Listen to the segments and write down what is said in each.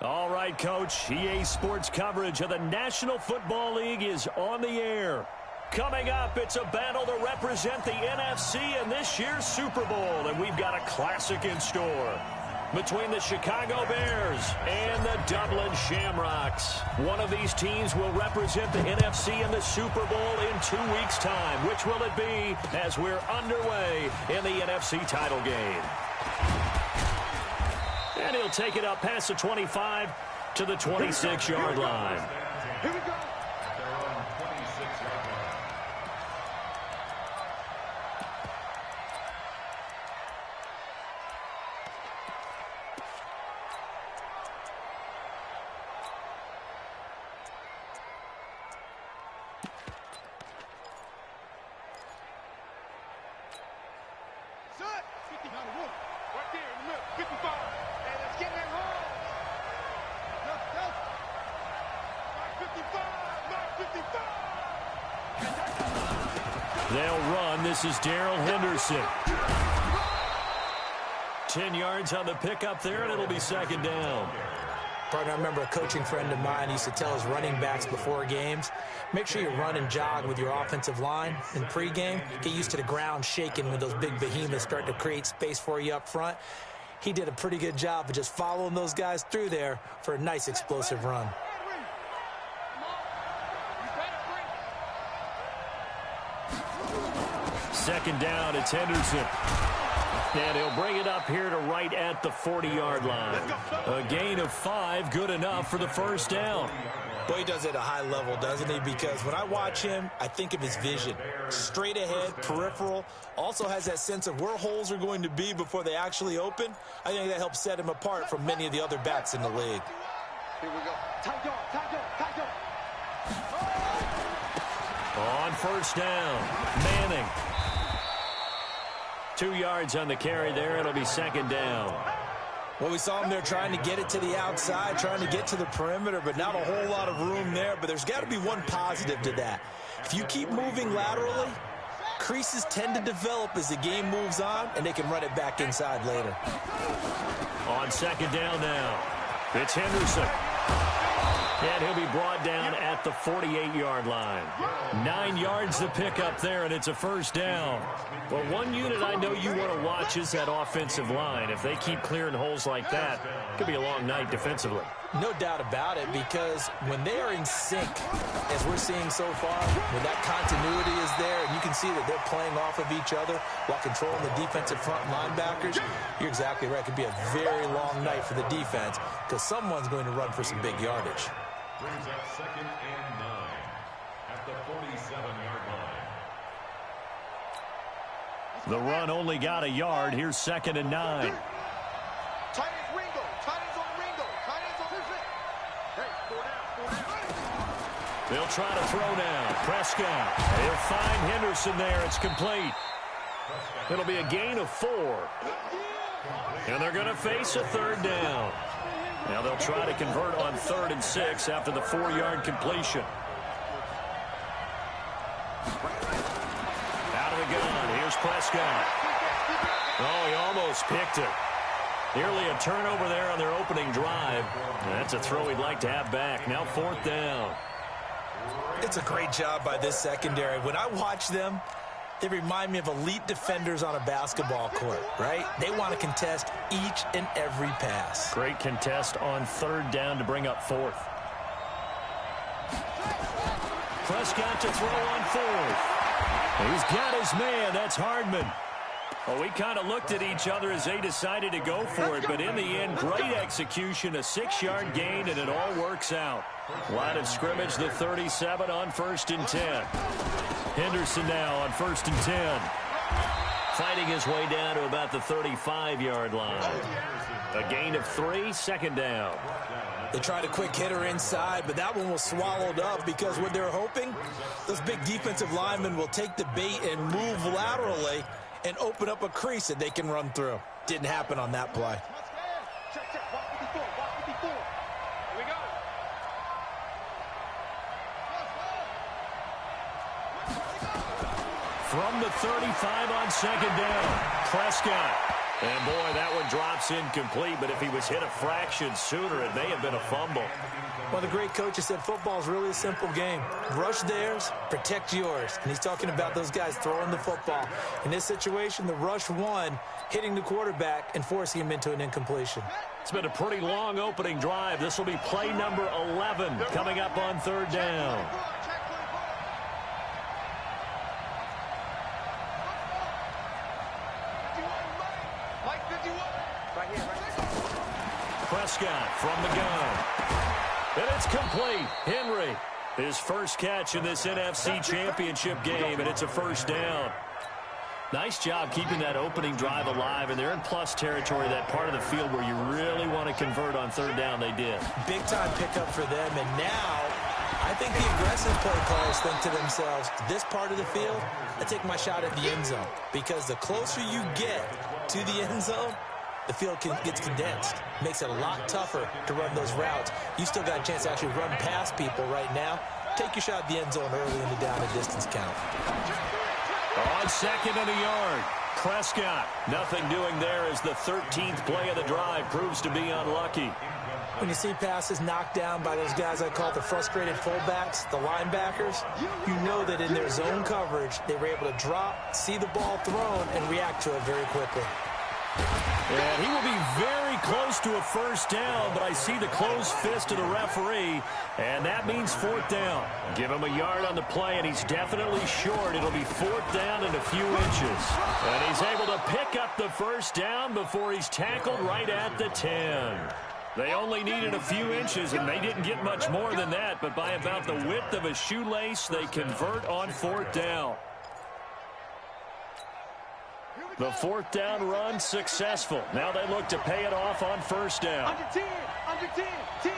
All right, Coach. EA Sports coverage of the National Football League is on the air. Coming up, it's a battle to represent the NFC in this year's Super Bowl, and we've got a classic in store between the Chicago Bears and the Dublin Shamrocks. One of these teams will represent the NFC in the Super Bowl in 2 weeks' time. Which will it be as we're underway in the NFC title game? And he'll take it up past the 25 to the 26-yard line. Here we go. They'll run. This is Darrell Henderson. 10 yards on the pickup there, and it'll be second down. Partner, I remember a coaching friend of mine used to tell his running backs before games, make sure you run and jog with your offensive line in pregame. Get used to the ground shaking when those big behemoths start to create space for you up front. He did a pretty good job of just following those guys through there for a nice explosive run. Second down, it's Henderson. And he'll bring it up here to right at the 40-yard line. A gain of 5, good enough for the first down. Boy, he does it at a high level, doesn't he? Because when I watch him, I think of his vision. Straight ahead, peripheral. Also has that sense of where holes are going to be before they actually open. I think that helps set him apart from many of the other backs in the league. Here we go. Tight yard. On first down, Manning. 2 yards on the carry there. It'll be second down. Well, we saw him there trying to get it to the outside, trying to get to the perimeter, but not a whole lot of room there. But there's got to be one positive to that. If you keep moving laterally, creases tend to develop as the game moves on, and they can run it back inside later. On second down now, it's Henderson. And he'll be brought down at the 48-yard line. 9 yards to pick up there, and it's a first down. Well, one unit I know you want to watch is that offensive line. If they keep clearing holes like that, it could be a long night defensively. No doubt about it, because when they are in sync, as we're seeing so far, when that continuity is there, and you can see that they're playing off of each other while controlling the defensive front linebackers, you're exactly right. It could be a very long night for the defense because someone's going to run for some big yardage. Brings up 2nd and 9 at the 47-yard line. The run only got a yard. Here's 2nd and 9. Tight ends Ringo. Tight ends on Ringo. Tight ends on Hey, 4 down. They'll try to throw now. Prescott. They'll find Henderson there. It's complete. It'll be a gain of 4. And they're going to face a third down. Now they'll try to convert on 3rd and 6 after the 4-yard completion. Out of the gun. Here's Prescott. Oh, he almost picked it. Nearly a turnover there on their opening drive. That's a throw he'd like to have back. Now 4th down. It's a great job by this secondary. When I watch them, they remind me of elite defenders on a basketball court, right? They want to contest each and every pass. Great contest on 3rd down to bring up 4th. Prescott to throw on 4th. He's got his man. That's Hardman. Well, we kind of looked at each other as they decided to go for it, but in the end, great execution, a 6-yard gain, and it all works out. Line of scrimmage, the 37 on 1st and 10. Henderson now on 1st and 10. Fighting his way down to about the 35-yard line. A gain of 3, 2nd down. They tried a quick hitter inside, but that one was swallowed up because what they're hoping, those big defensive linemen will take the bait and move laterally and open up a crease that they can run through. Didn't happen on that play. From the 35 on 2nd down, Prescott. And, boy, that one drops incomplete, but if he was hit a fraction sooner, it may have been a fumble. Well, the great coaches said football is really a simple game. Rush theirs, protect yours. And he's talking about those guys throwing the football. In this situation, the rush won, hitting the quarterback and forcing him into an incompletion. It's been a pretty long opening drive. This will be play number 11 coming up on third down. Prescott from the gun. And it's complete. Henry, his first catch in this NFC Championship game, and it's a first down. Nice job keeping that opening drive alive, and they're in plus territory, that part of the field where you really want to convert on third down. They did. Big-time pickup for them, and now I think the aggressive play callers think to themselves, this part of the field, I take my shot at the end zone, because the closer you get to the end zone, the field gets condensed. Makes it a lot tougher to run those routes. You still got a chance to actually run past people right now. Take your shot at the end zone early in the down and distance count. On second and a yard, Prescott. Nothing doing there as the 13th play of the drive proves to be unlucky. When you see passes knocked down by those guys I call the frustrated fullbacks, the linebackers, you know that in their zone coverage, they were able to drop, see the ball thrown, and react to it very quickly. And he will be very close to a first down, but I see the closed fist of the referee, and that means fourth down. Give him a yard on the play, and he's definitely short. It'll be fourth down and a few inches. And he's able to pick up the first down before he's tackled right at the 10. They only needed a few inches, and they didn't get much more than that, but by about the width of a shoelace, they convert on fourth down. The fourth down run successful. Now they look to pay it off on first down. Under 10, 10.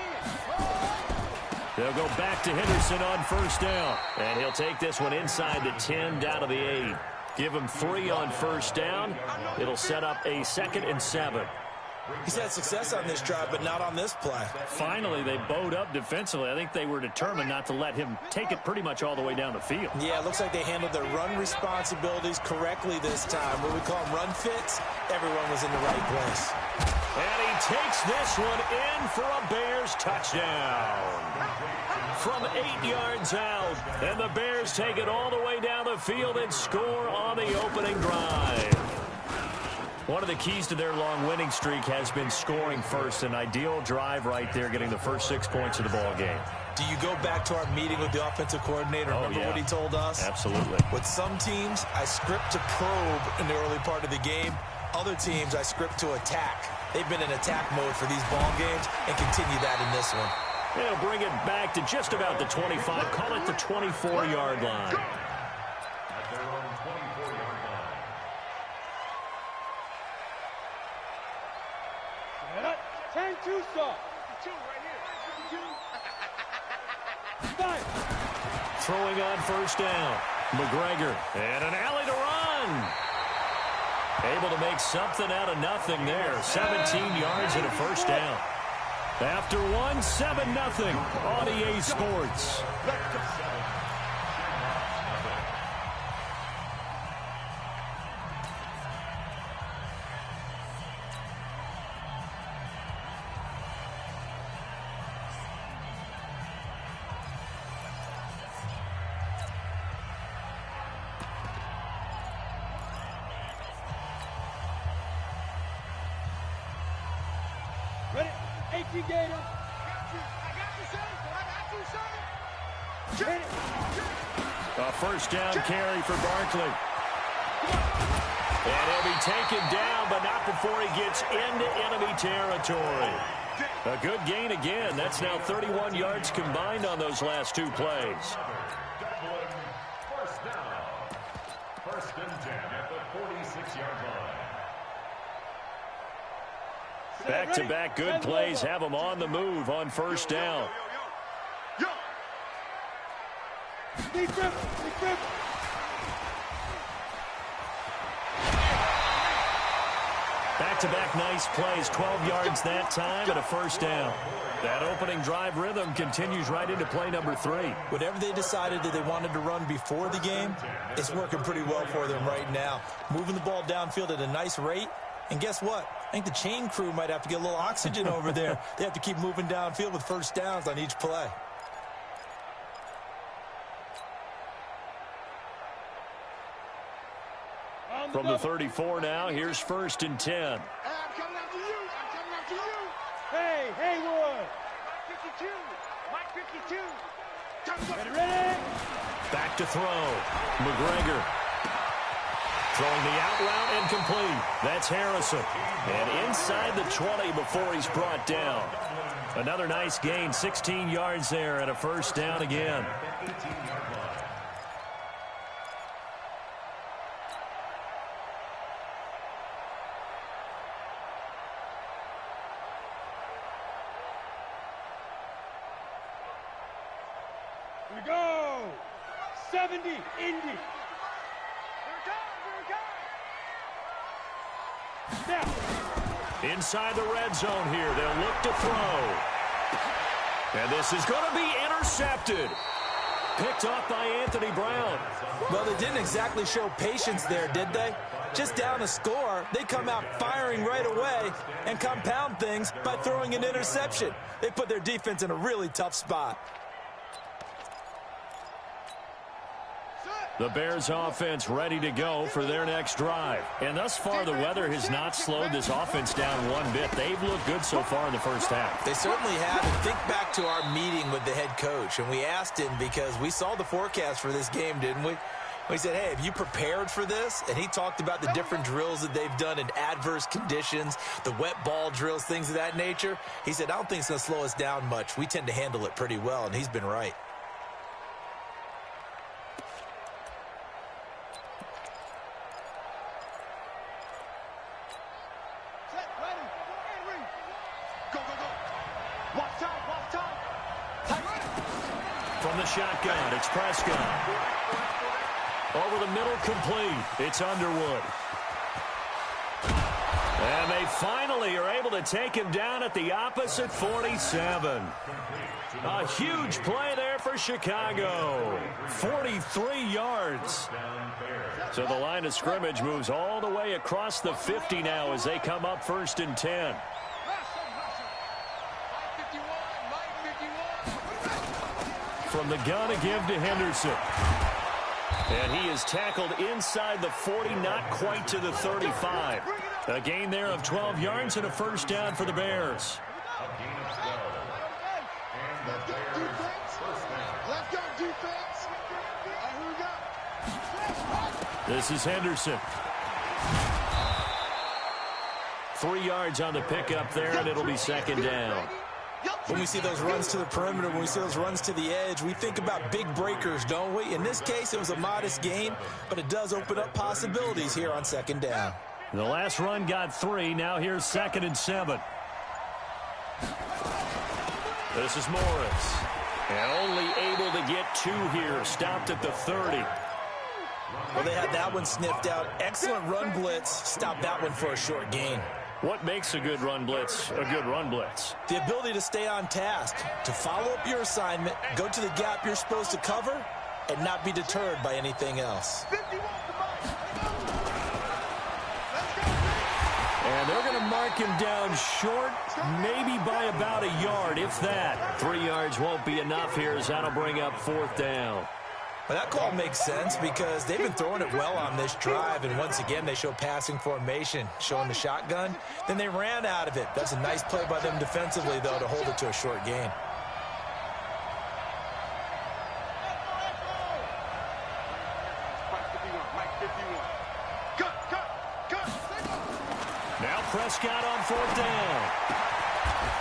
They'll go back to Henderson on first down. And he'll take this one inside the 10 down to the 8. Give him 3 on first down. It'll set up a 2nd and 7. He's had success on this drive, but not on this play. Finally, they bowed up defensively. I think they were determined not to let him take it pretty much all the way down the field. Yeah, it looks like they handled their run responsibilities correctly this time. What we call them run fits, everyone was in the right place. And he takes this one in for a Bears touchdown. From 8 yards out, and the Bears take it all the way down the field and score on the opening drive. One of the keys to their long winning streak has been scoring first. An ideal drive right there, getting the first 6 points of the ball game. Do you go back to our meeting with the offensive coordinator? Remember what he told us? Absolutely. With some teams, I script to probe in the early part of the game. Other teams, I script to attack. They've been in attack mode for these ball games and continue that in this one. They'll bring it back to just about the 25. Call it the 24-yard line. At their own 24-yard line. 10-2 stop. 2 right here. 5. Throwing on first down. McGregor. And an alley to run. Able to make something out of nothing there. 17 yards and a first down. After one, 7-0 on EA Sports. Ready? 18 Gator. I got you, son. Ready? A first down carry for Barkley. And he'll be taken down, but not before he gets into enemy territory. A good gain again. That's now 31 yards combined on those last 2 plays. First down. 1st and 10 at the 46-yard line. Back-to-back good plays have them on the move on first down. Back-to-back nice plays, 12 yards that time and a first down. That opening drive rhythm continues right into play number 3. Whatever they decided that they wanted to run before the game, it's working pretty well for them right now. Moving the ball downfield at a nice rate And guess what? I think the chain crew might have to get a little oxygen over there. They have to keep moving downfield with first downs on each play. From the 34 now, here's 1st and 10. I'm coming after you. I'm coming after you. Hey, Haywood. Mike 52. Ready? Back to throw. McGregor throwing the out route and complete. That's Harrison. And inside the 20 before he's brought down. Another nice gain, 16 yards there and a first down again. Here we go. 70, Indy. Now. Inside the red zone here. They'll look to throw. And this is going to be intercepted. Picked off by Anthony Brown. Well, they didn't exactly show patience there, did they? Just down a score, they come out firing right away and compound things by throwing an interception. They put their defense in a really tough spot. The Bears offense ready to go for their next drive. And thus far, the weather has not slowed this offense down one bit. They've looked good so far in the first half. They certainly have. And think back to our meeting with the head coach. And we asked him because we saw the forecast for this game, didn't we? We said, hey, have you prepared for this? And he talked about the different drills that they've done in adverse conditions, the wet ball drills, things of that nature. He said, I don't think it's going to slow us down much. We tend to handle it pretty well, and he's been right. From the shotgun, it's Prescott. Over the middle, complete. It's Underwood. And they finally are able to take him down at the opposite 47. A huge play there for Chicago. 43 yards. So the line of scrimmage moves all the way across the 50 now as they come up 1st and 10. From the gun, a give to Henderson. And he is tackled inside the 40, not quite to the 35. A gain there of 12 yards and a first down for the Bears. Let's go, defense. Let's go, defense. Here we go. This is Henderson. 3 yards on the pickup there, and it'll be 2nd down. When we see those runs to the perimeter, when we see those runs to the edge, we think about big breakers, don't we? In this case, it was a modest gain, but it does open up possibilities here on 2nd down. The last run got 3. Now here's 2nd and 7. This is Morris. And only able to get 2 here. Stopped at the 30. Well, they had that one sniffed out. Excellent run blitz. Stopped that one for a short gain. What makes a good run blitz a good run blitz? The ability to stay on task, to follow up your assignment, go to the gap you're supposed to cover, and not be deterred by anything else. And they're going to mark him down short, maybe by about a yard, if that. 3 yards won't be enough here, as that'll bring up 4th down. Well, that call makes sense because they've been throwing it well on this drive, and once again they show passing formation, showing the shotgun. Then they ran out of it. That's a nice play by them defensively, though, to hold it to a short gain. Now Prescott on 4th down.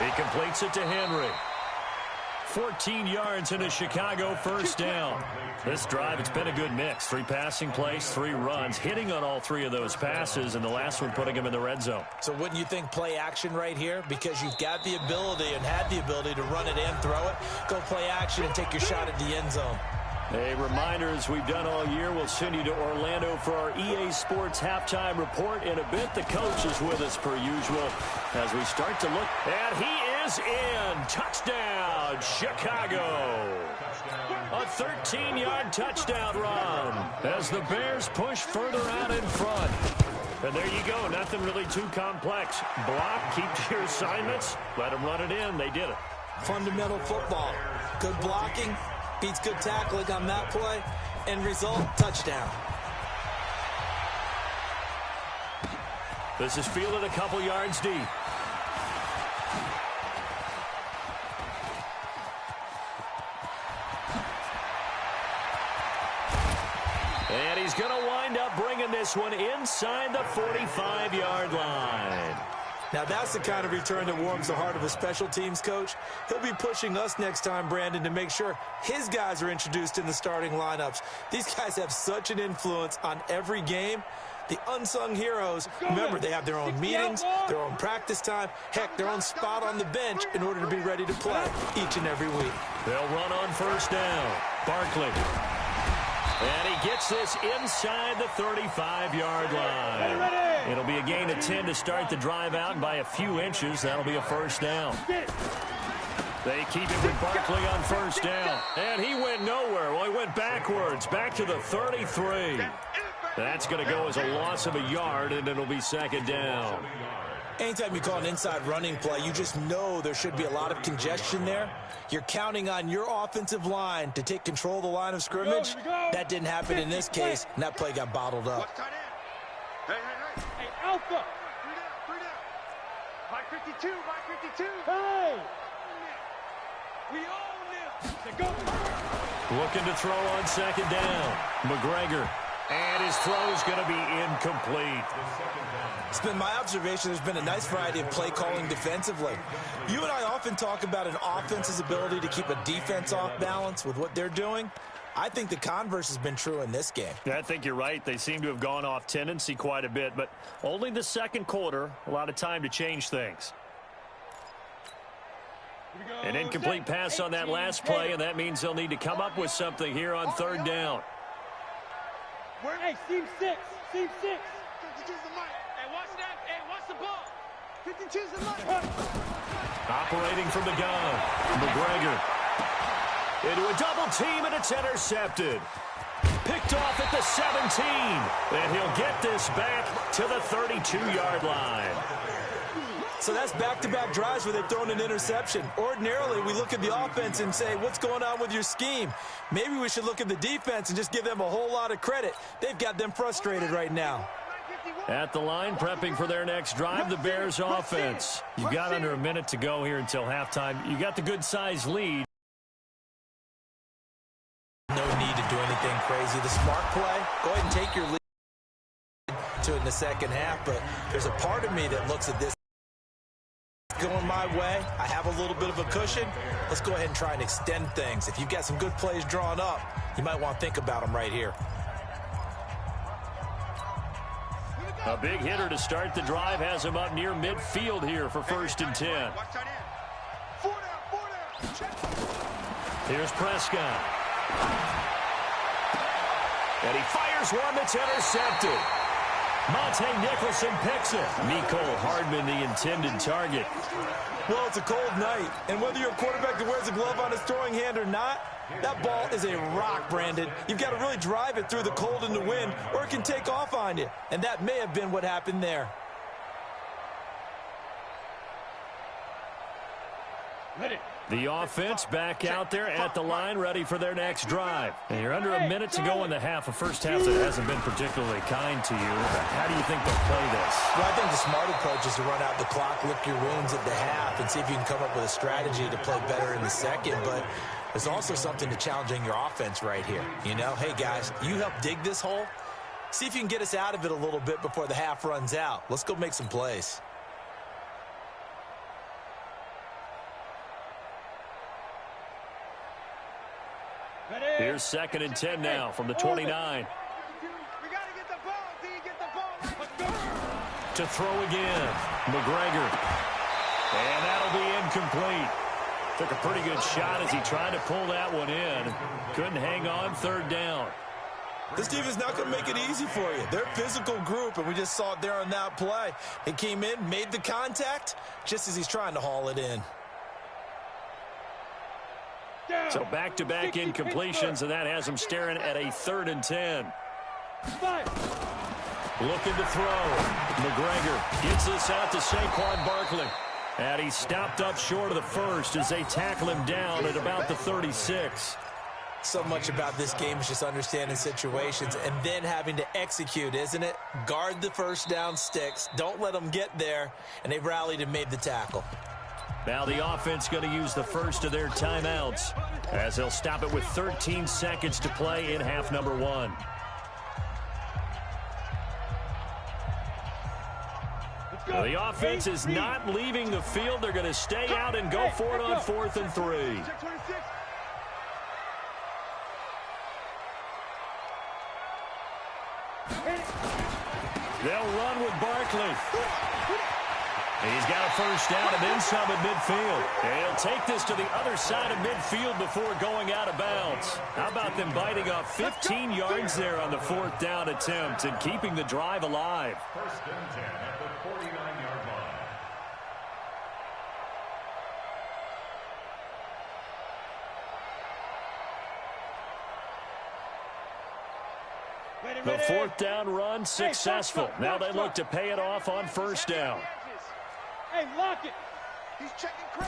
He completes it to Henry. 14 yards in a Chicago first down. This drive, it's been a good mix. 3 passing plays, 3 runs, hitting on all 3 of those passes, and the last one putting him in the red zone. So wouldn't you think play action right here? Because you've got the ability and had the ability to run it and throw it. Go play action and take your shot at the end zone. A reminder, as we've done all year, we'll send you to Orlando for our EA Sports halftime report. In a bit, the coach is with us per usual as we start to look. And he is in. Touchdown, Chicago. A 13-yard touchdown run as the Bears push further out in front. And there you go. Nothing really too complex. Block, keep to your assignments, let them run it in. They did it. Fundamental football. Good blocking beats good tackling on that play. End result, touchdown. This is fielded a couple yards deep. And he's going to wind up bringing this one inside the 45-yard line. Now that's the kind of return that warms the heart of a special teams coach. He'll be pushing us next time, Brandon, to make sure his guys are introduced in the starting lineups. These guys have such an influence on every game. The unsung heroes, remember, they have their own meetings, their own practice time, heck, their own spot on the bench in order to be ready to play each and every week. They'll run on first down. Barkley. And he gets this inside the 35-yard line. It'll be a gain of 10 to start the drive out, and by a few inches, that'll be a first down. They keep it with Barkley on first down. And he went nowhere. Well, he went backwards, back to the 33. That's going to go as a loss of a yard, and it'll be second down. Anytime you call an inside running play, you just know there should be a lot of congestion there. You're counting on your offensive line to take control of the line of scrimmage. That didn't happen in this case, and that play got bottled up. Hey, Alpha. 3 down. 552, 552. Hey. We own this. Go. Looking to throw on second down. McGregor. And his throw is going to be incomplete. It's been my observation there's been a nice variety of play calling defensively. You and I often talk about an offense's ability to keep a defense off balance with what they're doing. I think the converse has been true in this game. Yeah, I think you're right. They seem to have gone off tendency quite a bit, but only the second quarter, a lot of time to change things. An incomplete pass on that last play, and that means they'll need to come up with something here on third down. Hey, seam 6. Seam 6. 52's the mic. Hey, watch that. Hey, watch the ball. 52's the mic. Operating from the gun. McGregor. Into a double team, and it's intercepted. Picked off at the 17. And he'll get this back to the 32-yard line. So that's back-to-back drives where they've thrown an interception. Ordinarily, we look at the offense and say, what's going on with your scheme? Maybe we should look at the defense and just give them a whole lot of credit. They've got them frustrated right now. At the line, prepping for their next drive, the Bears offense. You've got under a minute to go here until halftime. You got the good-sized lead. No need to do anything crazy. The smart play, go ahead and take your lead to it in the second half, but there's a part of me that looks at this going my way. I have a little bit of a cushion. Let's go ahead and try and extend things. If you've got some good plays drawn up, you might want to think about them right here. A big hitter to start the drive has him up near midfield here for first and 10. Watch tight end. 4 down. Here's Prescott. And he fires one that's intercepted. Monte Nicholson picks it. Mecole Hardman, the intended target. Well, it's a cold night, and whether you're a quarterback that wears a glove on his throwing hand or not, that ball is a rock, Brandon. You've got to really drive it through the cold and the wind, or it can take off on you. And that may have been what happened there. Ready. The offense back out there at the line, ready for their next drive. And you're under a minute to go in the half, a first half that hasn't been particularly kind to you. How do you think they'll play this? Well, I think the smart approach is to run out the clock, lick your wounds at the half, and see if you can come up with a strategy to play better in the second. But there's also something to challenging your offense right here. You know, hey, guys, you help dig this hole. See if you can get us out of it a little bit before the half runs out. Let's go make some plays. Here's second and 10 now from the 29. We got to get the ball, D. Get the ball. Let's go. To throw again. McGregor. And that'll be incomplete. Took a pretty good shot as he tried to pull that one in. Couldn't hang on, third down. This team is not going to make it easy for you. They're a physical group, and we just saw it there on that play. He came in, made the contact, just as he's trying to haul it in. So back-to-back incompletions, and that has him staring at a 3rd and 10. Looking to throw. McGregor gets this out to Saquon Barkley. And he's stopped up short of the first as they tackle him down at about the 36. So much about this game is just understanding situations and then having to execute, isn't it? Guard the first down sticks. Don't let them get there. And they've rallied and made the tackle. Now the offense going to use the first of their timeouts as they'll stop it with 13 seconds to play in half number 1. The offense is not leaving the field. They're going to stay out and go for it on 4th and 3. They'll run with Barkley. He's got a first down and then some at midfield. And he'll take this to the other side of midfield before going out of bounds. How about them biting off 15 yards there on the 4th down attempt and keeping the drive alive? First and 10 at the 49-yard line. The 4th down run successful. Now they look to pay it off on first down. Hey, lock it. He's checking Craig.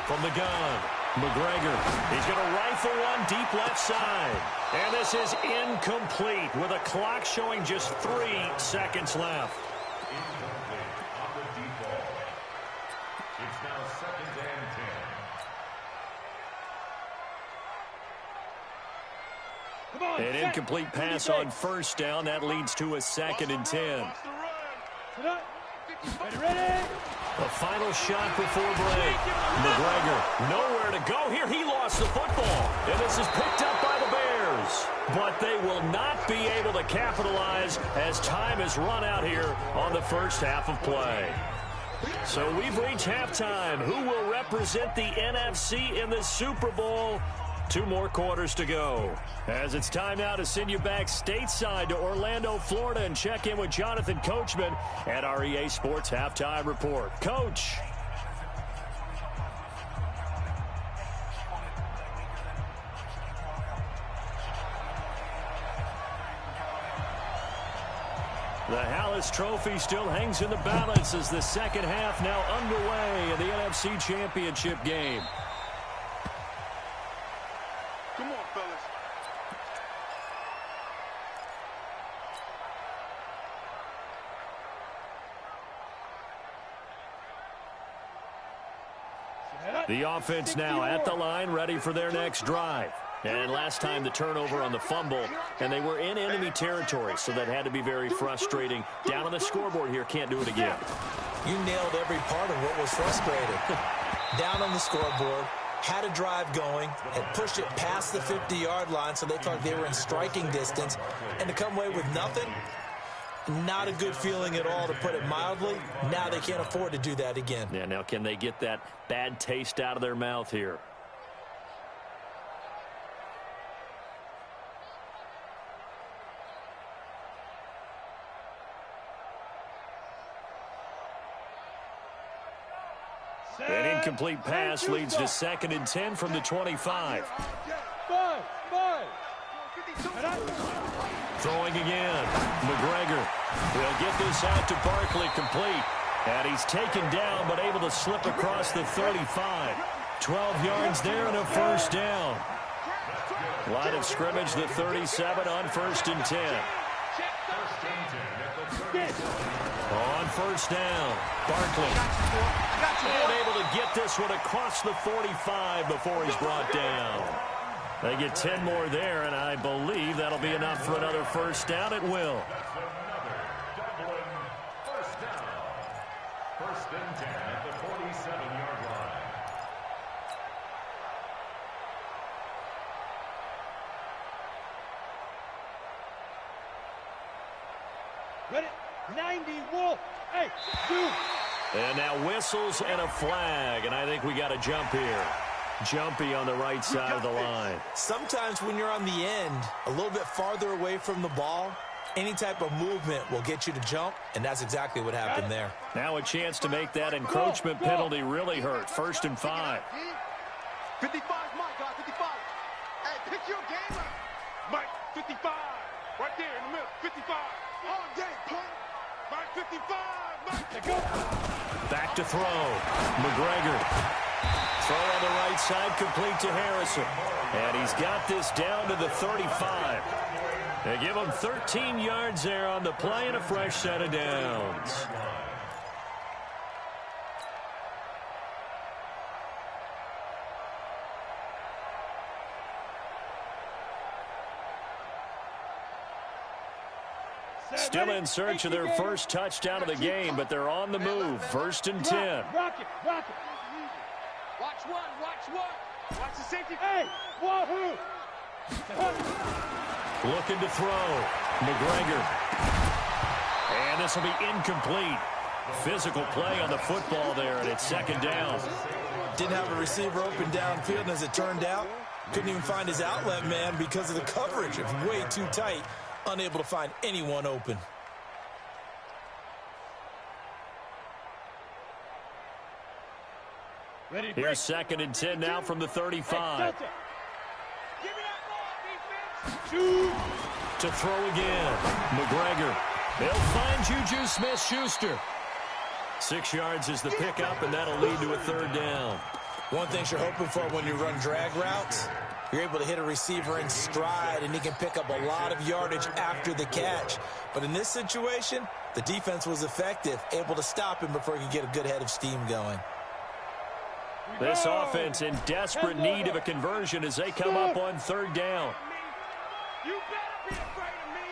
From the gun, McGregor. He's going to rifle one deep left side. And this is incomplete with a clock showing just 3 seconds left. Incomplete on the deep ball. It's now 2nd and 10. An incomplete pass on first down. That leads to a 2nd and 10. Ready? The final shot before break. McGregor nowhere to go here. He lost the football. And this is picked up by the Bears. But they will not be able to capitalize as time has run out here on the first half of play. So we've reached halftime. Who will represent the NFC in the Super Bowl? 2 more quarters to go. As it's time now to send you back stateside to Orlando, Florida, and check in with Jonathan Coachman at our EA Sports Halftime Report. Coach. The Hallis Trophy still hangs in the balance as the second half now underway in the NFC Championship game. Come on, fellas. The offense now at the line, ready for their next drive. And last time the turnover on the fumble, and they were in enemy territory, so that had to be very frustrating. Down on the scoreboard here, can't do it again. You nailed every part of what was frustrating. Down on the scoreboard, had a drive going, had pushed it past the 50-yard line so they thought they were in striking distance, and to come away with nothing, not a good feeling at all, to put it mildly. Now they can't afford to do that again. Yeah, now can they get that bad taste out of their mouth here? An incomplete pass leads to 2nd and 10 from the 25. Throwing again. McGregor will get this out to Barkley, complete. And he's taken down but able to slip across the 35. 12 yards there and a first down. Line of scrimmage, the 37 on 1st and 10. On first down, Barkley. And able to get this one across the 45 before he's brought down. They get 10 more there, and I believe that'll be enough for another first down. It will. First down. 1st and 10 at the 47-yard line. Ready? 90, Wolf. Hey, shoot. And now whistles and a flag, and I think we got a jump here. Jumpy on the right side of the line. Sometimes when you're on the end, a little bit farther away from the ball, any type of movement will get you to jump, and that's exactly what happened there. Now a chance to make that encroachment penalty really hurt. 1st and 5. 55, my God, 55. Pick your game up. Mike, 55. Right there in the middle. 55. All day, punk. Mike, 55. Mike. Go. Back to throw. McGregor. Throw on the right side, complete to Harrison. And he's got this down to the 35. They give him 13 yards there on the play and a fresh set of downs. Still in search of their first touchdown of the game, but they're on the move. 1st and 10. Rock it. Watch one. Watch the safety. Hey, wahoo. Looking to throw. McGregor. And this will be incomplete. Physical play on the football there, and it's 2nd down. Didn't have a receiver open downfield, and as it turned out, couldn't even find his outlet man because of the coverage. It was way too tight. Unable to find anyone open. Ready. Here's 2nd and 10 now from the 35. Give me that ball, defense. To throw again. McGregor. They'll find Juju Smith-Schuster. 6 yards is the pickup, and that'll lead to a 3rd down. One thing you're hoping for when you run drag routes, you're able to hit a receiver in stride, and he can pick up a lot of yardage after the catch. But in this situation, the defense was effective, able to stop him before he could get a good head of steam going. This offense in desperate need of a conversion as they come up on 3rd down. You better be afraid of me.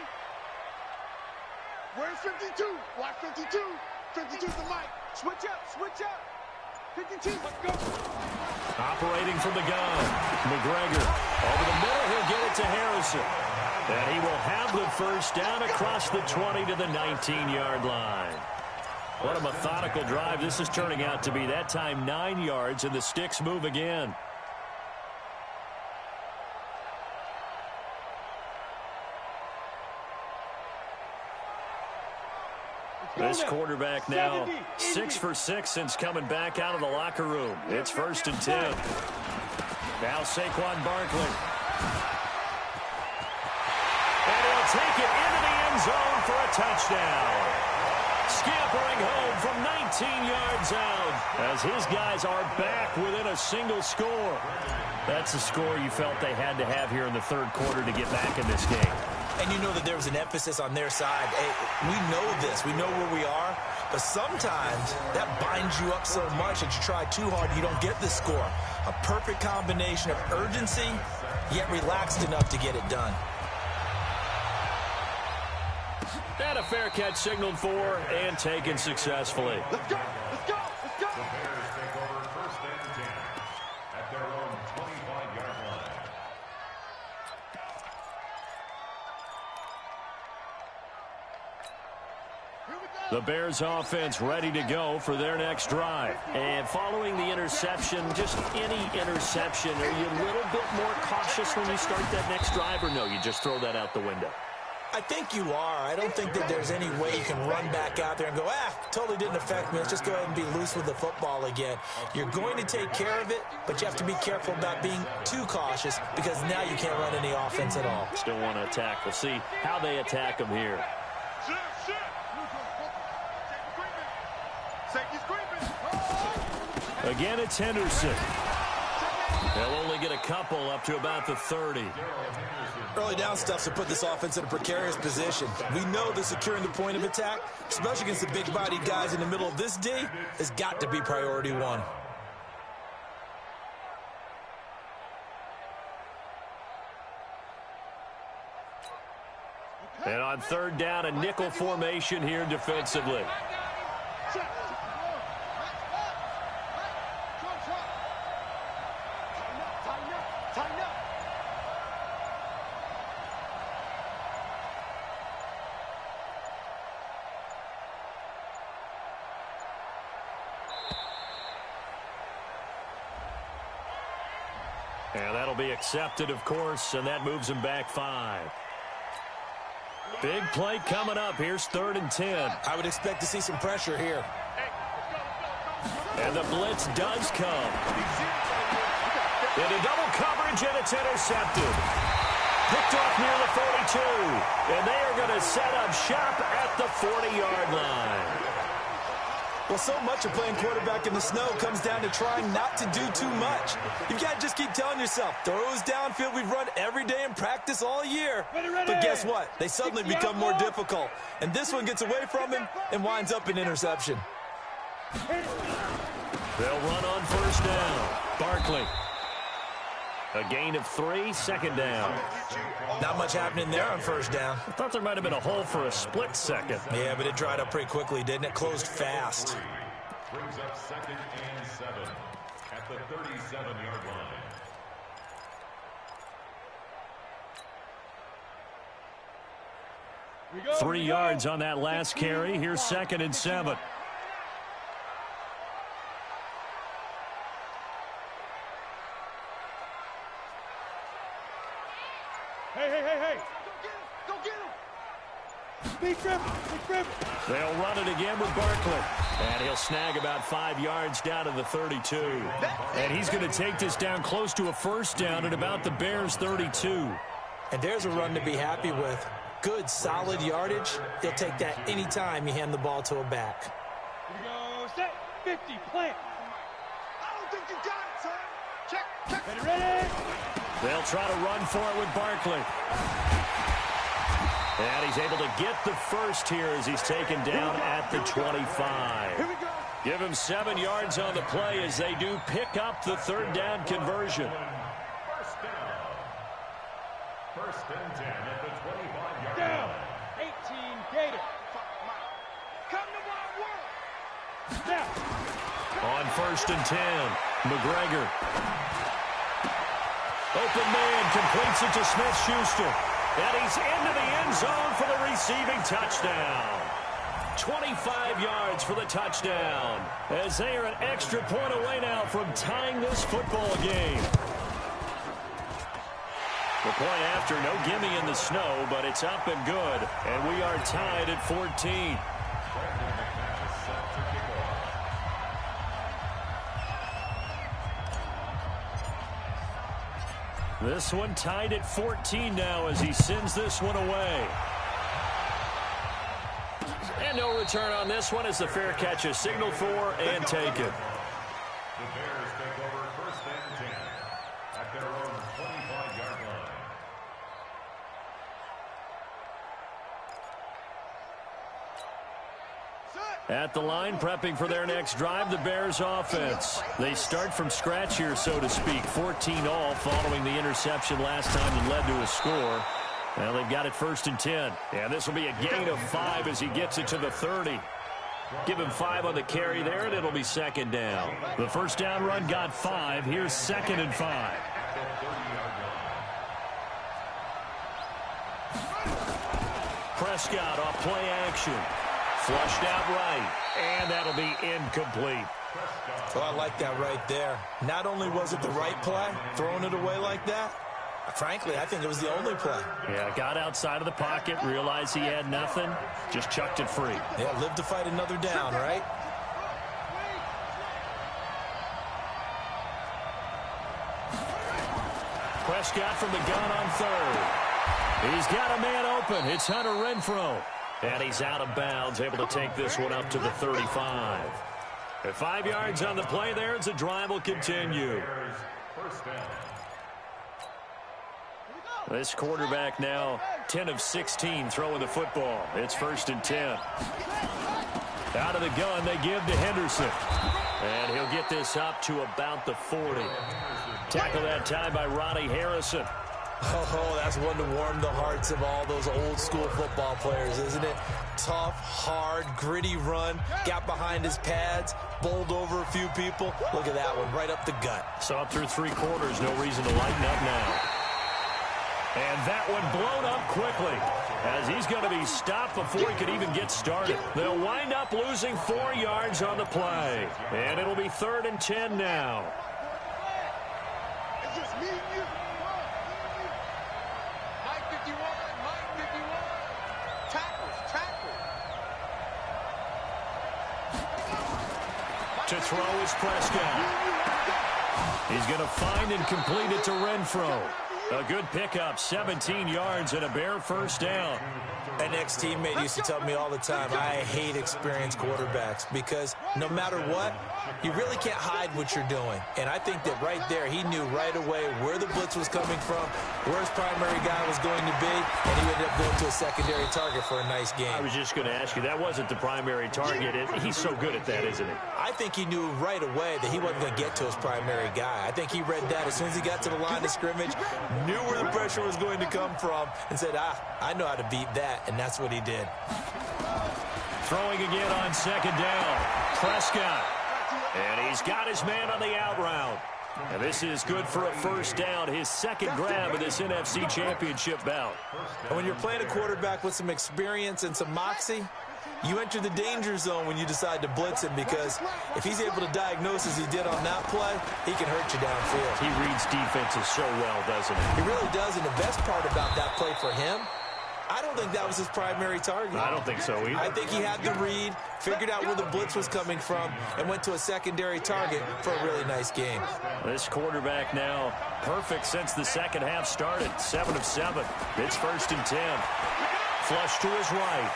Where's 52? Watch 52. 52's the mic. Switch up. 52. Let's go. Operating from the gun. McGregor. Over the middle, he'll get it to Harrison. And he will have the 1st down across the 20 to the 19-yard line. What a methodical drive this is turning out to be. That time 9 yards, and the sticks move again. This quarterback now 6 for 6 since coming back out of the locker room. It's 1st and 10. Now Saquon Barkley. And he'll take it into the end zone for a touchdown. Scampering home from 19 yards out as his guys are back within a single score. That's a score you felt they had to have here in the 3rd quarter to get back in this game. And you know that there was an emphasis on their side. Hey, we know this. We know where we are. But sometimes that binds you up so much that you try too hard, you don't get the score. A perfect combination of urgency, yet relaxed enough to get it done. And a fair catch signaled for and taken successfully. Let's go. The Bears take over 1st and 10 at their own 25-yard line. The Bears offense ready to go for their next drive. And following the interception, just any interception, are you a little bit more cautious when you start that next drive, or no, you just throw that out the window? I think you are. I don't think that there's any way you can run back out there and go, totally didn't affect me. Let's just go ahead and be loose with the football again. You're going to take care of it, but you have to be careful about being too cautious because now you can't run any offense at all. Still want to attack. We'll see how they attack them here. Again, it's Henderson. They'll only get a couple up to about the 30. Early down stuff to put this offense in a precarious position. We know that securing the point of attack, especially against the big-bodied guys in the middle of this D, has got to be priority one. And on 3rd down, a nickel formation here defensively. And that'll be accepted, of course, and that moves him back 5. Big play coming up. Here's 3rd and 10. I would expect to see some pressure here. And the blitz does come. Into double coverage, and it's intercepted. Picked off near the 42, and they are going to set up shop at the 40-yard line. Well, so much of playing quarterback in the snow comes down to trying not to do too much. You've got to just keep telling yourself, throws downfield we've run every day in practice all year. But guess what? They suddenly become more difficult. And this one gets away from him and winds up an interception. They'll run on first down. Barkley. A gain of 3, second down. Not much happening there on first down. I thought there might have been a hole for a split second. Yeah, but it dried up pretty quickly, didn't it? Closed fast. Brings up 2nd and 7 at the 37-yard line. 3 yards on that last carry. Here's 2nd and 7. Hey. Go get him. Big grip. They'll run it again with Barkley. And he'll snag about 5 yards down to the 32. And he's going to take this down close to a first down at about the Bears' 32. And there's a run to be happy with. Good, solid yardage. He'll take that anytime you hand the ball to a back. Here we go. Set. 50. Plant. I don't think you got it, son. Check. Ready. They'll try to run for it with Barkley. And he's able to get the first here as he's taken down at the 25. Here we go. Give him 7 yards on the play as they do pick up the third down conversion. First down. 1st and 10 at the 25-yard Down. line. 18. Gator. Come to my world. Snap. On 1st and 10, McGregor. Open man completes it to Smith-Schuster. And he's into the end zone for the receiving touchdown. 25 yards for the touchdown. As they are an extra point away now from tying this football game. The point after, no gimme in the snow, but it's up and good. And we are tied at 14. This one tied at 14 now as he sends this one away. And no return on this one as the fair catch is signaled for and taken. The Bears take over 1st and 10 at their own 25-yard line. At the line, prepping for their next drive, the Bears offense. They start from scratch here, so to speak. 14 all following the interception last time that led to a score. Well, they've got it 1st and 10. And this will be a gain of 5 as he gets it to the 30. Give him 5 on the carry there, and it'll be 2nd down. The first down run got 5. Here's 2nd and 5. Prescott off play action. Flushed out right, and that'll be incomplete. Oh, I like that right there. Not only was it the right play, throwing it away like that, frankly, I think it was the only play. Yeah, got outside of the pocket, realized he had nothing, just chucked it free. Yeah, live to fight another down, right? Prescott from the gun on 3rd. He's got a man open. It's Hunter Renfrow. And he's out of bounds, able to take this one up to the 35. At 5 yards on the play there, as the drive will continue. This quarterback now 10 of 16 throwing the football. It's 1st and 10. Out of the gun, they give to Henderson. And he'll get this up to about the 40. Tackle that time by Ronnie Harrison. Oh, that's one to warm the hearts of all those old school football players, isn't it? Tough, hard, gritty run. Got behind his pads, bowled over a few people. Look at that one, right up the gut. Saw through 3 quarters, no reason to lighten up now. And that one blown up quickly as he's going to be stopped before he could even get started. They'll wind up losing 4 yards on the play. And it'll be 3rd and 10 now. It's just me and you. Mike 51. Tackles. To throw is Prescott. He's going to find and complete it to Renfro. A good pickup, 17 yards and a Bear first down. An ex-teammate used to tell me all the time, I hate experienced quarterbacks because no matter what, you really can't hide what you're doing. And I think that right there, he knew right away where the blitz was coming from, where his primary guy was going to be, and he ended up going to a secondary target for a nice game. I was just going to ask you, that wasn't the primary target. He's so good at that, isn't he? I think he knew right away that he wasn't going to get to his primary guy. I think he read that as soon as he got to the line of scrimmage, knew where the pressure was going to come from, and said, I know how to beat that, and that's what he did. Throwing again on second down. Prescott. And he's got his man on the out route. And this is good for a first down, his second grab of this NFC Championship bout. And when you're playing a quarterback with some experience and some moxie, you enter the danger zone when you decide to blitz him, because if he's able to diagnose as he did on that play, he can hurt you downfield. He reads defenses so well, doesn't he? He really does, and the best part about that play for him, I don't think that was his primary target. I don't think so either. I think he had the read, figured out where the blitz was coming from, and went to a secondary target for a really nice game. This quarterback now perfect since the second half started. 7 of 7. It's 1st and 10. Flush to his right.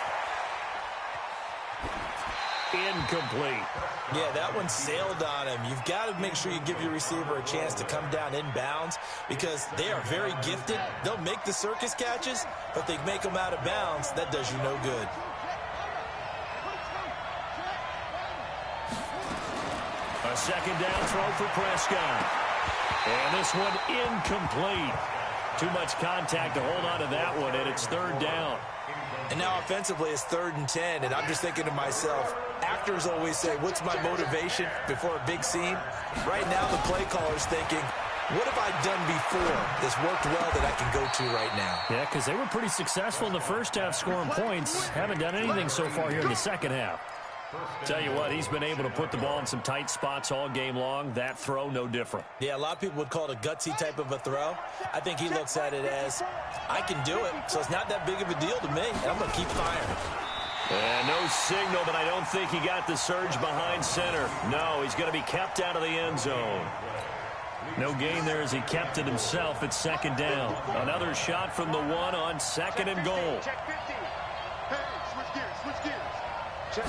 Incomplete. Yeah, that one sailed on him. You've got to make sure you give your receiver a chance to come down inbounds because they are very gifted. They'll make the circus catches, but they make them out of bounds. That does you no good. A second down throw for Prescott. And this one incomplete. Too much contact to hold on to that one, and it's 3rd down. And now offensively it's 3rd and 10, and I'm just thinking to myself, actors always say, what's my motivation before a big scene? Right now the play caller's thinking, what have I done before that's worked well that I can go to right now? Yeah, because they were pretty successful in the first half scoring points. Haven't done anything so far here in the second half. Tell you what, he's been able to put the ball in some tight spots all game long. That throw, no different. Yeah, a lot of people would call it a gutsy type of a throw. I think he looks at it as, I can do it, so it's not that big of a deal to me, and I'm going to keep firing. And no signal, but I don't think he got the surge behind center. No, he's going to be kept out of the end zone. No gain there as he kept it himself at 2nd down. Another shot from the 1 on 2nd and goal. Check 50. Hey, switch gears, switch gears. Check.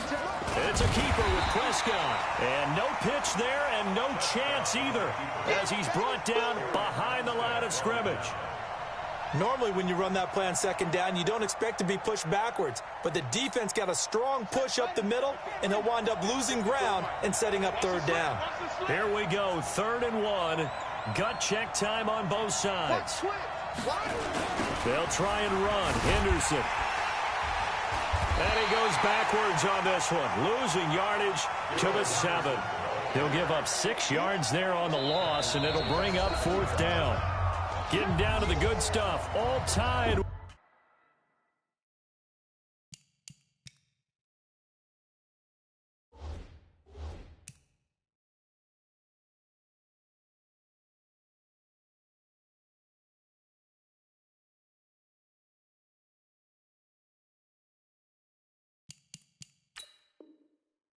It's a keeper with Prescott. And no pitch there and no chance either as he's brought down behind the line of scrimmage. Normally when you run that play on 2nd down, you don't expect to be pushed backwards. But the defense got a strong push up the middle, and he'll wind up losing ground and setting up 3rd down. Here we go, 3rd and 1. Gut check time on both sides. They'll try and run. Henderson. And he goes backwards on this one, losing yardage to the 7. They'll give up 6 yards there on the loss, and it'll bring up 4th down. Getting down to the good stuff, all tied.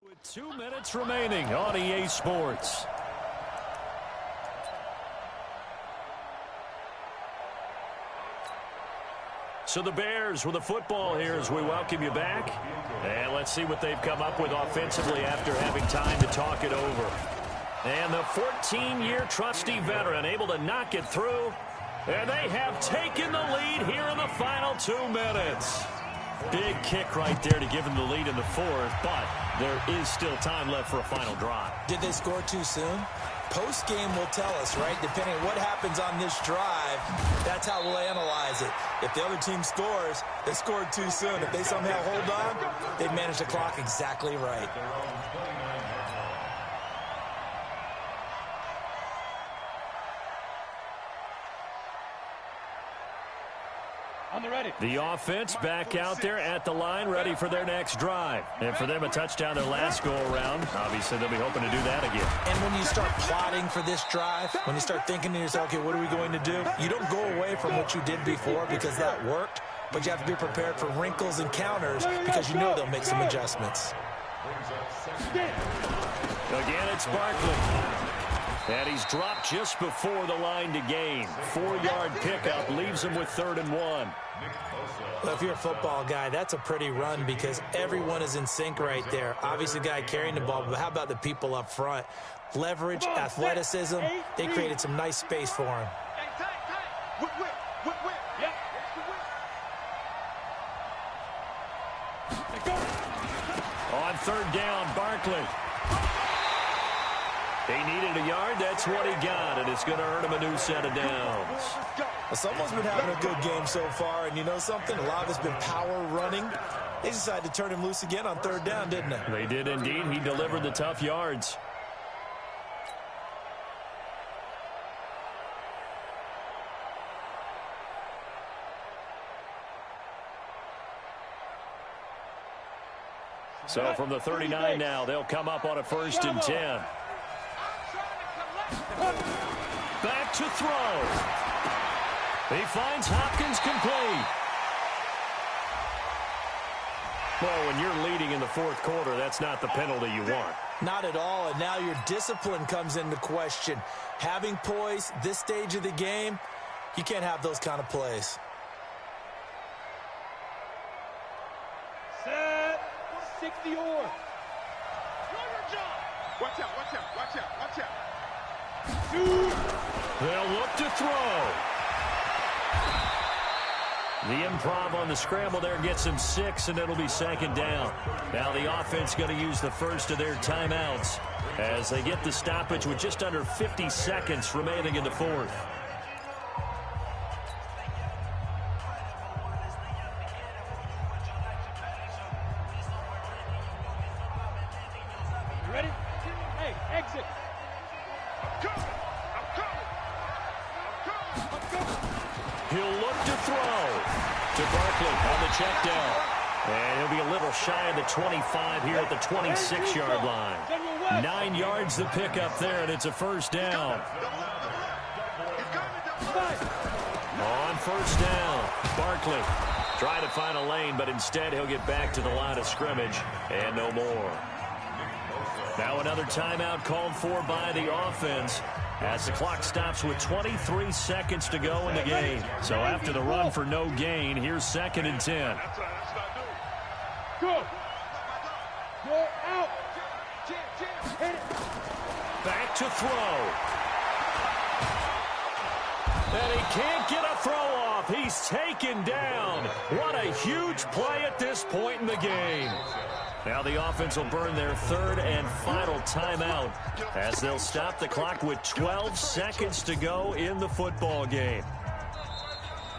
With 2 minutes remaining on EA Sports. So the Bears with the football here as we welcome you back. And let's see what they've come up with offensively after having time to talk it over. And the 14-year trusty veteran able to knock it through. And they have taken the lead here in the final 2 minutes. Big kick right there to give them the lead in the 4th, but there is still time left for a final drive. Did they score too soon? Post-game will tell us, right? Depending on what happens on this drive, that's how we'll analyze it. If the other team scores, they scored too soon. If they somehow hold on, they've managed the clock exactly right. On the ready. The offense back out there at the line, ready for their next drive. And for them, a touchdown their last go-around. Obviously, they'll be hoping to do that again. And when you start plotting for this drive, when you start thinking to yourself, okay, what are we going to do? You don't go away from what you did before because that worked, but you have to be prepared for wrinkles and counters because you know they'll make some adjustments. Again, it's Barkley. And he's dropped just before the line to gain. 4-yard pickup leaves him with 3rd and 1. Well, if you're a football guy, that's a pretty run because everyone is in sync right there. Obviously, the guy carrying the ball, but how about the people up front? Leverage, athleticism, they created some nice space for him. On 3rd down, Barkley. He needed a yard. That's what he got, and it's going to earn him a new set of downs. Well, someone's been having a good game so far, and you know something? A lot of it's been power running. They decided to turn him loose again on 3rd down, didn't they? They did indeed. He delivered the tough yards. So from the 39 now, they'll come up on a 1st and 10. Back to throw. He finds Hopkins complete. Well, when you're leading in the 4th quarter, that's not the penalty you want. Not at all, and now your discipline comes into question. Having poise this stage of the game, you can't have those kind of plays. Set. 60 or. Watch out, watch out, watch out, watch out. They'll look to throw. The improv on the scramble there gets him 6, and it'll be 2nd down. Now the offense going to use the first of their timeouts as they get the stoppage with just under 50 seconds remaining in the 4th. Ready? Hey, exit. He'll look to throw to Barkley on the check down. And he'll be a little shy of the 25 here at the 26-yard line. 9 yards the pickup there, and it's a 1st down. On 1st down, Barkley trying to find a lane, but instead he'll get back to the line of scrimmage and no more. Now another timeout called for by the offense as the clock stops with 23 seconds to go in the game. So after the run for no gain, here's 2nd and 10. Go. Go out. Hit it. Back to throw. And he can't get a throw off. He's taken down. What a huge play at this point in the game. Now the offense will burn their 3rd and final timeout as they'll stop the clock with 12 seconds to go in the football game.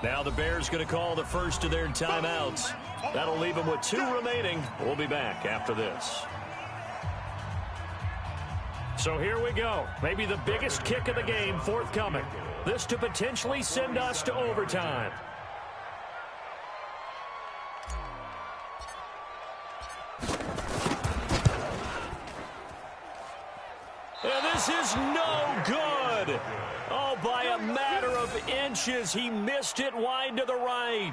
Now the Bears going to call the first of their timeouts. That'll leave them with 2 remaining. We'll be back after this. So here we go. Maybe the biggest kick of the game forthcoming. This to potentially send us to overtime. And this is no good. Oh, by a matter of inches, he missed it wide to the right.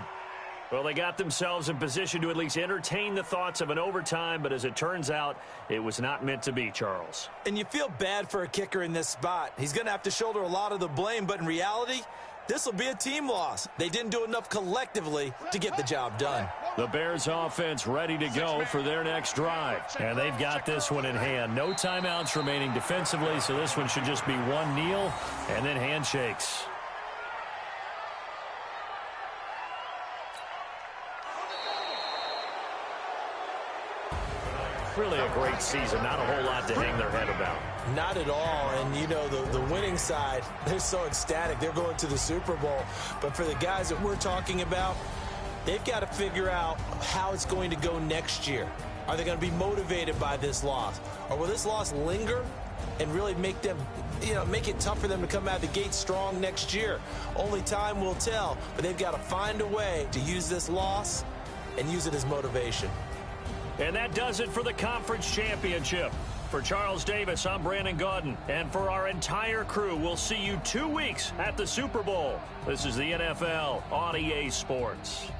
Well, they got themselves in position to at least entertain the thoughts of an overtime, but as it turns out, it was not meant to be, Charles. And you feel bad for a kicker in this spot. He's going to have to shoulder a lot of the blame, but in reality, this will be a team loss. They didn't do enough collectively to get the job done. The Bears offense ready to go for their next drive. And they've got this one in hand. No timeouts remaining defensively, so this one should just be one kneel and then handshakes. Really a great season. Not a whole lot to hang their head about. Not at all. And, you know, the winning side, they're so ecstatic. They're going to the Super Bowl. But for the guys that we're talking about, they've got to figure out how it's going to go next year. Are they going to be motivated by this loss? Or will this loss linger and really make them, make it tough for them to come out of the gate strong next year? Only time will tell. But they've got to find a way to use this loss and use it as motivation. And that does it for the conference championship. For Charles Davis, I'm Brandon Gaudin. And for our entire crew, we'll see you 2 weeks at the Super Bowl. This is the NFL on EA Sports.